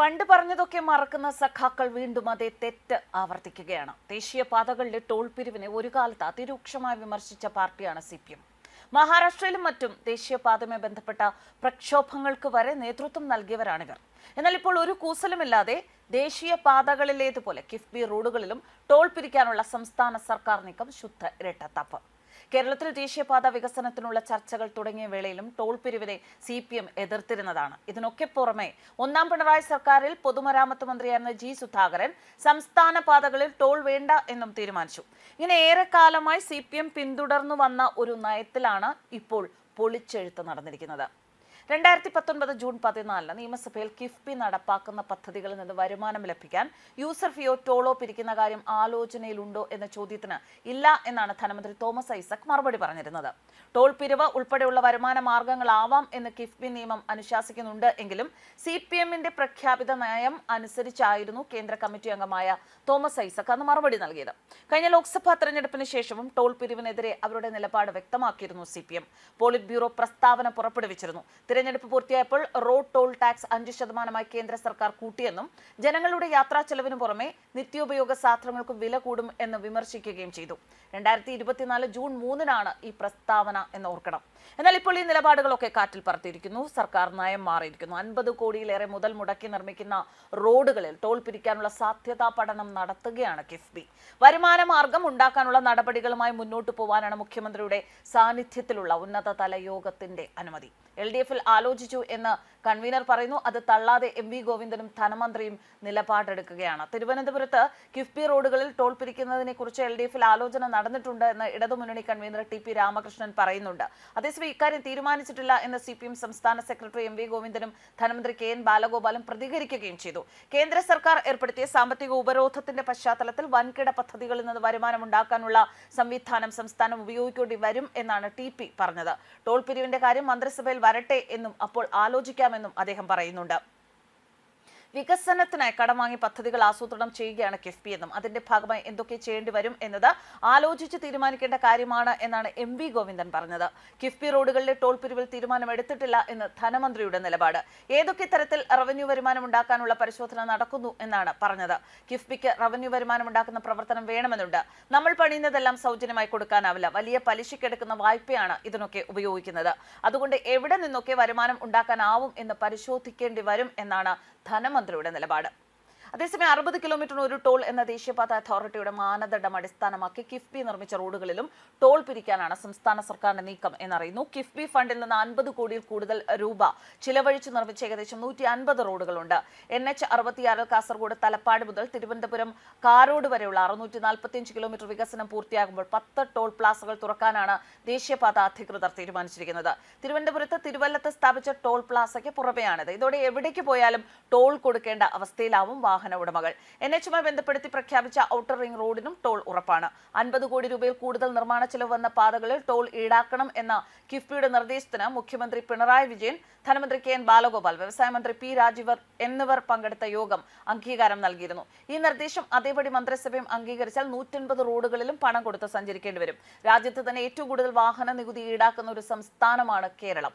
പണ്ട് പറഞ്ഞതൊക്കെ മറക്കുന്ന സഖാക്കൾ വീണ്ടും അതേ തെറ്റ് ആവർത്തിക്കുകയാണ്. ദേശീയപാതകളിലെ ടോൾ പിരിവിനെ ഒരു കാലത്ത് അതിരൂക്ഷമായി വിമർശിച്ച പാർട്ടിയാണ് CPM. മഹാരാഷ്ട്രയിലും മറ്റും ദേശീയപാതയുമായി ബന്ധപ്പെട്ട പ്രക്ഷോഭങ്ങൾക്ക് വരെ നേതൃത്വം നൽകിയവരാണിവർ. എന്നാൽ ഇപ്പോൾ ഒരു കൂസലുമില്ലാതെ ദേശീയപാതകളിലേതുപോലെ കിഫ്ബി റോഡുകളിലും ടോൾ പിരിക്കാനുള്ള സംസ്ഥാന സർക്കാർ നീക്കം ശുദ്ധ ഇരട്ടത്താപ്പ്. കേരളത്തിൽ ദേശീയപാത വികസനത്തിനുള്ള ചർച്ചകൾ തുടങ്ങിയ വേളയിലും ടോൾ പിരിവിനെ CPM എതിർത്തിരുന്നതാണ്. ഇതിനൊക്കെ പുറമെ ഒന്നാം പിണറായി സർക്കാരിൽ പൊതുമരാമത്ത് മന്ത്രിയായിരുന്ന G. സുധാകരൻ സംസ്ഥാന പാതകളിൽ ടോൾ വേണ്ട എന്നും തീരുമാനിച്ചു. ഇങ്ങനെ ഏറെക്കാലമായി CPM പിന്തുടർന്നു വന്ന ഒരു നയത്തിലാണ് ഇപ്പോൾ പൊളിച്ചെഴുത്ത് നടന്നിരിക്കുന്നത്. 2019 ജൂൺ 14 നിയമസഭയിൽ കിഫ്ബി നടപ്പാക്കുന്ന പദ്ധതികളിൽ നിന്ന് വരുമാനം ലഭിക്കാൻ യൂസർ ഫിയോ ടോളോ പിരിക്കുന്ന കാര്യം ആലോചനയിലുണ്ടോ എന്ന ചോദ്യത്തിന് ഇല്ല എന്നാണ് ധനമന്ത്രി തോമസ് ഐസക് മറുപടി പറഞ്ഞിരുന്നത്. ടോൾ പിരിവ് ഉൾപ്പെടെയുള്ള വരുമാന മാർഗങ്ങളാവാം എന്ന് കിഫ്ബി നിയമം അനുശാസിക്കുന്നുണ്ട് എങ്കിലും CPMന്റെ പ്രഖ്യാപിത നയം അനുസരിച്ചായിരുന്നു കേന്ദ്ര കമ്മിറ്റി അംഗമായ തോമസ് ഐസക് അന്ന് മറുപടി നൽകിയത്. കഴിഞ്ഞ ലോക്സഭാ തെരഞ്ഞെടുപ്പിന് ശേഷവും ടോൾ പിരിവിനെതിരെ അവരുടെ നിലപാട് വ്യക്തമാക്കിയിരുന്നു CPM. പോളിറ്റ് ബ്യൂറോ പ്രസ്താവന പുറപ്പെടുവിച്ചിരുന്നു. തിരഞ്ഞെടുപ്പ് പൂർത്തിയായപ്പോൾ റോഡ് ടോൾ ടാക്സ് 5% കേന്ദ്ര സർക്കാർ കൂട്ടിയെന്നും ജനങ്ങളുടെ യാത്രാ ചെലവിന് പുറമെ നിത്യോപയോഗ സാധനങ്ങൾക്ക് വില കൂടും എന്ന് വിമർശിക്കുകയും ചെയ്തു. 2024 ജൂൺ 3 ഈ പ്രസ്താവന എന്ന് ഓർക്കണം. എന്നാൽ ഇപ്പോൾ ഈ നിലപാടുകളൊക്കെ കാറ്റിൽ പറത്തിയിരിക്കുന്നു. സർക്കാർ നയം മാറിയിരിക്കുന്നു. 50 കോടിയിലേറെ മുതൽ മുടക്കി നിർമ്മിക്കുന്ന റോഡുകളിൽ ടോൾ പിരിക്കാനുള്ള സാധ്യതാ പഠനം നടത്തുകയാണ് കിഫ്ബി. വരുമാന മാർഗം ഉണ്ടാക്കാനുള്ള നടപടികളുമായി മുന്നോട്ട് പോകാനാണ് മുഖ്യമന്ത്രിയുടെ സാന്നിധ്യത്തിലുള്ള ഉന്നതതല യോഗത്തിന്റെ അനുമതി. LDFൽ ആലോചിച്ചു എന്ന് കൺവീനർ പറയുന്നു. അത് തള്ളാതെ MV ഗോവിന്ദനും ധനമന്ത്രിയും നിലപാടെടുക്കുകയാണ്. തിരുവനന്തപുരത്ത് കിഫ്ബി റോഡുകളിൽ ടോൾ പിരിക്കുന്നതിനെ കുറിച്ച് LDFൽ ആലോചന നടന്നിട്ടുണ്ട് എന്ന് ഇടതുമുന്നണി കൺവീനർ TP രാമകൃഷ്ണൻ പറയുന്നുണ്ട്. അതേസമയം ഇക്കാര്യം തീരുമാനിച്ചിട്ടില്ല എന്ന് CPM സംസ്ഥാന സെക്രട്ടറി MV ഗോവിന്ദനും ധനമന്ത്രി KN ബാലഗോപാലും പ്രതികരിക്കുകയും ചെയ്തു. കേന്ദ്ര സർക്കാർ ഏർപ്പെടുത്തിയ സാമ്പത്തിക ഉപരോധത്തിന്റെ പശ്ചാത്തലത്തിൽ വൻകിട പദ്ധതികളിൽ നിന്ന് വരുമാനം ഉണ്ടാക്കാനുള്ള സംവിധാനം സംസ്ഥാനം ഉപയോഗിക്കേണ്ടി വരും എന്നാണ് TP പറഞ്ഞത്. ടോൾ പിരിവിന്റെ കാര്യം മന്ത്രിസഭയിൽ വരട്ടെ എന്നും അപ്പോൾ ആലോചിക്കാമെന്നും അദ്ദേഹം പറയുന്നുണ്ട്. വികസനത്തിനായി കടം വാങ്ങി പദ്ധതികൾ ആസൂത്രണം ചെയ്യുകയാണ് കിഫ്ബി എന്നും അതിന്റെ ഭാഗമായി എന്തൊക്കെ ചെയ്യേണ്ടി വരും എന്നത് ആലോചിച്ച് തീരുമാനിക്കേണ്ട കാര്യമാണ് എന്നാണ് MV ഗോവിന്ദൻ പറഞ്ഞത്. കിഫ്ബി റോഡുകളിലെ ടോൾ പിരിവിൽ തീരുമാനമെടുത്തിട്ടില്ല എന്ന് ധനമന്ത്രിയുടെ നിലപാട്. ഏതൊക്കെ തരത്തിൽ റവന്യൂ വരുമാനം ഉണ്ടാക്കാനുള്ള പരിശോധന നടക്കുന്നു എന്നാണ് പറഞ്ഞത്. കിഫ്ബിക്ക് റവന്യൂ വരുമാനം ഉണ്ടാക്കുന്ന പ്രവർത്തനം വേണമെന്നുണ്ട്. നമ്മൾ പണിയുന്നതെല്ലാം സൗജന്യമായി കൊടുക്കാനാവില്ല. വലിയ പലിശക്കെടുക്കുന്ന വായ്പയാണ് ഇതിനൊക്കെ ഉപയോഗിക്കുന്നത്. അതുകൊണ്ട് എവിടെ നിന്നൊക്കെ വരുമാനം ഉണ്ടാക്കാനാവും എന്ന് പരിശോധിക്കേണ്ടി വരും എന്നാണ് ധനമന്ത്രിയുടെ നിലപാട്. അതേസമയം 60 കിലോമീറ്ററിന് ഒരു ടോൾ എന്ന ദേശീയപാത അതോറിറ്റിയുടെ മാനദണ്ഡം അടിസ്ഥാനമാക്കി കിഫ്ബി നിർമ്മിച്ച റോഡുകളിലും ടോൾ പിരിക്കാനാണ് സംസ്ഥാന സർക്കാരിന്റെ നീക്കം എന്നറിയുന്നു. കിഫ്ബി ഫണ്ടിൽ നിന്ന് 50 കോടിയിൽ കൂടുതൽ രൂപ ചിലവഴിച്ച് നിർമ്മിച്ച ഏകദേശം 150 റോഡുകളുണ്ട്. NH 66 കാസർഗോഡ് തലപ്പാട് മുതൽ തിരുവനന്തപുരം കാരോട് വരെയുള്ള 645 കിലോമീറ്റർ വികസനം പൂർത്തിയാകുമ്പോൾ 10 ടോൾ പ്ലാസകൾ തുറക്കാനാണ് ദേശീയപാത അധികൃതർ തീരുമാനിച്ചിരിക്കുന്നത്. തിരുവനന്തപുരത്ത് തിരുവല്ലത്ത് സ്ഥാപിച്ച ടോൾ പ്ലാസയ്ക്ക് പുറമെയാണിത്. ഇതോടെ എവിടേക്ക് പോയാലും ടോൾ കൊടുക്കേണ്ട അവസ്ഥയിലാവും വാഹന ഉടമകൾ. NHുമായി ബന്ധപ്പെടുത്തി പ്രഖ്യാപിച്ച ഔട്ടർ റിംഗ് റോഡിനും ടോൾ ഉറപ്പാണ്. 50 കോടി രൂപയിൽ കൂടുതൽ നിർമ്മാണ ചെലവ് വന്ന പാതകളിൽ ടോൾ ഈടാക്കണം എന്ന കിഫ്ബിയുടെ നിർദ്ദേശത്തിന് മുഖ്യമന്ത്രി പിണറായി വിജയൻ, ധനമന്ത്രി KN ബാലഗോപാൽ, വ്യവസായ മന്ത്രി P. രാജീവർ എന്നിവർ പങ്കെടുത്ത യോഗം അംഗീകാരം നൽകിയിരുന്നു. ഈ നിർദ്ദേശം അതേപടി മന്ത്രിസഭയും അംഗീകരിച്ചാൽ 150 റോഡുകളിലും പണം കൊടുത്ത് സഞ്ചരിക്കേണ്ടി വരും. രാജ്യത്ത് തന്നെ ഏറ്റവും കൂടുതൽ വാഹന നികുതി ഈടാക്കുന്ന ഒരു സംസ്ഥാനമാണ് കേരളം.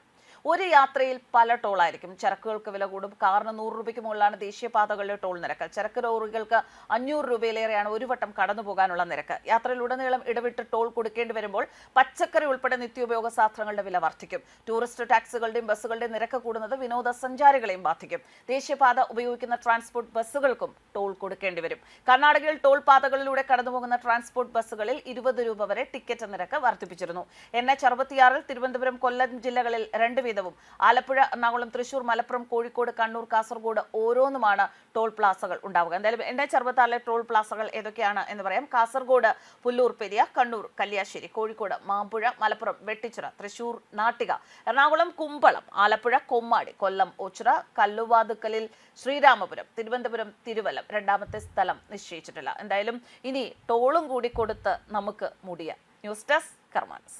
ഒരു യാത്രയിൽ പല ടോളായിരിക്കും. ചരക്കുകൾക്ക് വില കൂടും. കാറിന് 100 രൂപയ്ക്ക് മുകളിലാണ് ദേശീയപാതകളിലെ ടോൾ നിരക്ക്. ചരക്ക് ലോറികൾക്ക് 500 രൂപയിലേറെയാണ് ഒരു വട്ടം കടന്നു പോകാനുള്ള നിരക്ക്. യാത്രയിലുടനീളം ഇടവിട്ട് ടോൾ കൊടുക്കേണ്ടി വരുമ്പോൾ പച്ചക്കറി ഉൾപ്പെടെ നിത്യോപയോഗ സാധനങ്ങളുടെ വില വർദ്ധിക്കും. ടൂറിസ്റ്റ് ടാക്സികളുടെയും ബസ്സുകളുടെയും നിരക്ക് കൂടുന്നത് വിനോദസഞ്ചാരികളെയും ബാധിക്കും. ദേശീയപാത ഉപയോഗിക്കുന്ന ട്രാൻസ്പോർട്ട് ബസ്സുകൾക്കും ടോൾ കൊടുക്കേണ്ടി വരും. കർണാടകയിൽ ടോൾ പാതകളിലൂടെ കടന്നുപോകുന്ന ട്രാൻസ്പോർട്ട് ബസ്സുകളിൽ 20 രൂപ വരെ ടിക്കറ്റ് നിരക്ക് വർദ്ധിപ്പിച്ചിരുന്നു. NH 66 തിരുവനന്തപുരം കൊല്ലം ജില്ലകളിൽ 2 വീതവും ആലപ്പുഴ, എറണാകുളം, തൃശൂർ, മലപ്പുറം, കോഴിക്കോട്, കണ്ണൂർ, കാസർഗോഡ് ഓരോന്നുമാണ് ടോൾ പ്ലാസകൾ ഉണ്ടാവുക. എന്തായാലും NH 66 ടോൾ പ്ലാസകൾ ഏതൊക്കെയാണ് എന്ന് പറയാം. കാസർഗോഡ് പുല്ലൂർ പെരിയ, കണ്ണൂർ കല്യാശ്ശേരി, കോഴിക്കോട് മാമ്പുഴ, മലപ്പുറം വെട്ടിച്ചിറ, തൃശൂർ നാട്ടിക, എറണാകുളം കുമ്പളം, ആലപ്പുഴ കൊമ്മാടി, കൊല്ലം ഓച്ചിറ, കല്ലുവാതുക്കലിൽ ശ്രീരാമപുരം, തിരുവനന്തപുരം തിരുവല്ലം. രണ്ടാമത്തെ സ്ഥലം നിശ്ചയിച്ചിട്ടില്ല. എന്തായാലും ഇനി ടോളും കൂടി കൊടുത്ത് നമുക്ക് മുടിയാം. News desk കർമാനസ്.